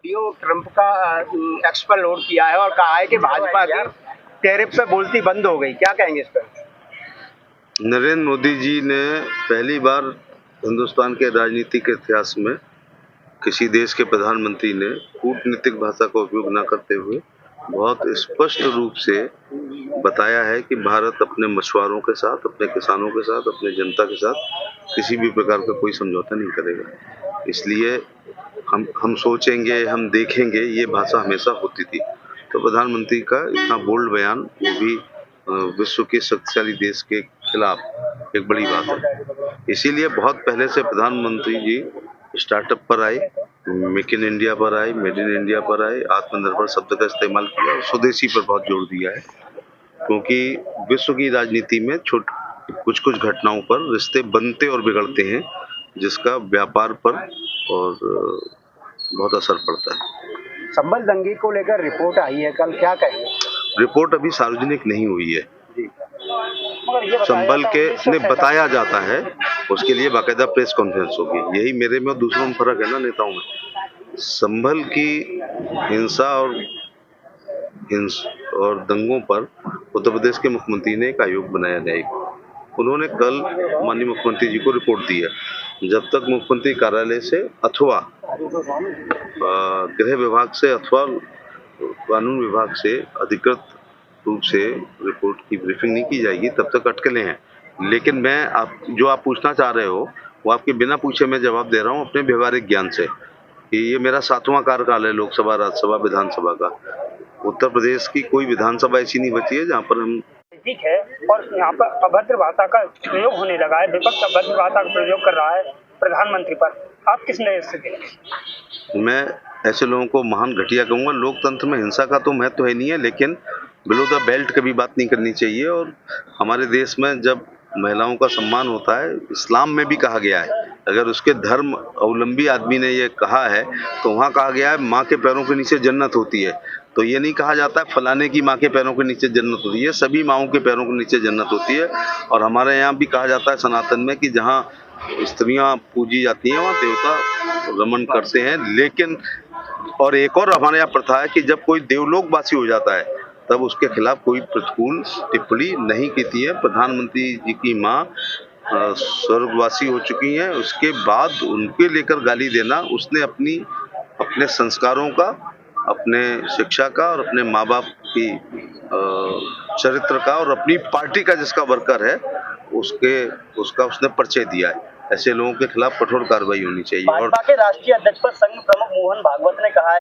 Video Trump का x पर load किया है और कहा है कि भाजपा की टैरिफ पे बोलती बंद हो गई, क्या कहेंगे इस पर? नरेंद्र मोदी जी ने पहली बार हिंदुस्तान के राजनीति के इतिहास में किसी देश के प्रधानमंत्री ने कूटनीतिक भाषा का उपयोग न करते हुए बहुत स्पष्ट रूप से बताया है कि भारत अपने मछुआरों के साथ, अपने किसानों के साथ, अपने जनता के साथ किसी भी प्रकार का कोई समझौता नहीं करेगा। इसलिए हम सोचेंगे, हम देखेंगे, ये भाषा हमेशा होती थी। तो प्रधानमंत्री का इतना बोल्ड बयान, वो भी विश्व के शक्तिशाली देश के खिलाफ, एक बड़ी बात है। इसीलिए बहुत पहले से प्रधानमंत्री जी स्टार्टअप पर आए, मेक इन इंडिया पर आए, मेड इन इंडिया पर आए, आत्मनिर्भर शब्द का इस्तेमाल किया और स्वदेशी पर बहुत जोर दिया है। क्योंकि विश्व की राजनीति में कुछ कुछ घटनाओं पर रिश्ते बनते और बिगड़ते हैं, जिसका व्यापार पर और बहुत असर पड़ता है। संभल दंगे को लेकर रिपोर्ट आई है कल, क्या कहेंगे? रिपोर्ट अभी सार्वजनिक नहीं हुई है। मगर संभल के ने बताया जाता है, उसके लिए बाकायदा प्रेस कॉन्फ्रेंस होगी। यही मेरे में और दूसरों में फर्क है ना नेताओं में। संभल की हिंसा और दंगों पर उत्तर प्रदेश के मुख्यमंत्री ने एक आयोग बनाया न्यायिक। उन्होंने कल माननीय मुख्यमंत्री जी को रिपोर्ट दी है। जब तक मुख्यमंत्री कार्यालय से अथवा गृह विभाग से अथवा कानून विभाग से अधिकृत रूप से रिपोर्ट की ब्रीफिंग नहीं की जाएगी, तब तक अटकलें हैं। लेकिन मैं आप पूछना चाह रहे हो, वो आपके बिना पूछे मैं जवाब दे रहा हूँ अपने व्यवहारिक ज्ञान से, कि ये मेरा 7वां कार्यकाल है लोकसभा, राज्यसभा, विधानसभा का। उत्तर प्रदेश की कोई विधानसभा ऐसी नहीं बची है जहाँ पर हम ठीक है। और यहाँ पर अभद्र भाषा का प्रयोग होने लगा है, विपक्ष अभद्र भाषा का प्रयोग कर रहा है प्रधानमंत्री पर, आप किस नजर से देखें? मैं ऐसे लोगों को महान घटिया कहूँगा। लोकतंत्र में हिंसा का तो महत्व है नहीं है, लेकिन बिलो द बेल्ट कभी बात नहीं करनी चाहिए। और हमारे देश में जब महिलाओं का सम्मान होता है, इस्लाम में भी कहा गया है, अगर उसके धर्म अवलंबी आदमी ने ये कहा है तो वहाँ कहा गया है माँ के पैरों के नीचे जन्नत होती है। तो ये नहीं कहा जाता है फलाने की माँ के पैरों के नीचे जन्नत होती है, सभी माँओं के पैरों के नीचे जन्नत होती है। और हमारे यहाँ भी कहा जाता है सनातन में कि जहाँ स्त्रियाँ पूजी जाती हैं वहाँ देवता रमन करते हैं। लेकिन और एक और हमारे यहाँ प्रथा है कि जब कोई देवलोकवासी हो जाता है तब उसके खिलाफ कोई प्रतिकूल टिप्पणी नहीं की है। प्रधानमंत्री जी की माँ स्वर्गवासी हो चुकी हैं, उसके बाद उनके लेकर गाली देना, उसने अपने संस्कारों का, अपने शिक्षा का और अपने माँ बाप की चरित्र का और अपनी पार्टी का जिसका वर्कर है उसका उसने परिचय दिया है। ऐसे लोगों के खिलाफ कठोर कार्रवाई होनी चाहिए। भाजपा के राष्ट्रीय अध्यक्ष पर संघ प्रमुख मोहन भागवत ने कहा है